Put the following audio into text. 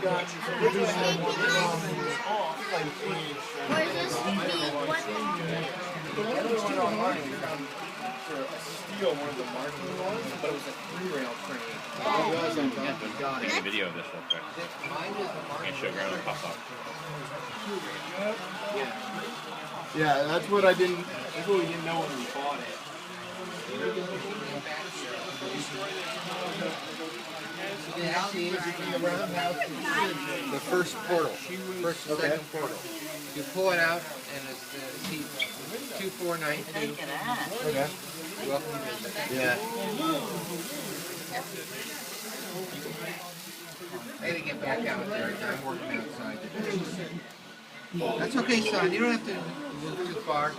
Steal one of the marketing ones, but it was a 3-rail train. Take a video of this real quick. And show ground and pop up. Yeah, that's what I didn't. That's what we didn't know when we bought it. The first portal, first and second portal. You pull it out, and it's seat 2492. Okay. Welcome. Yeah. I gotta get back out there. I'm working outside. That's okay, son. You don't have to move too far.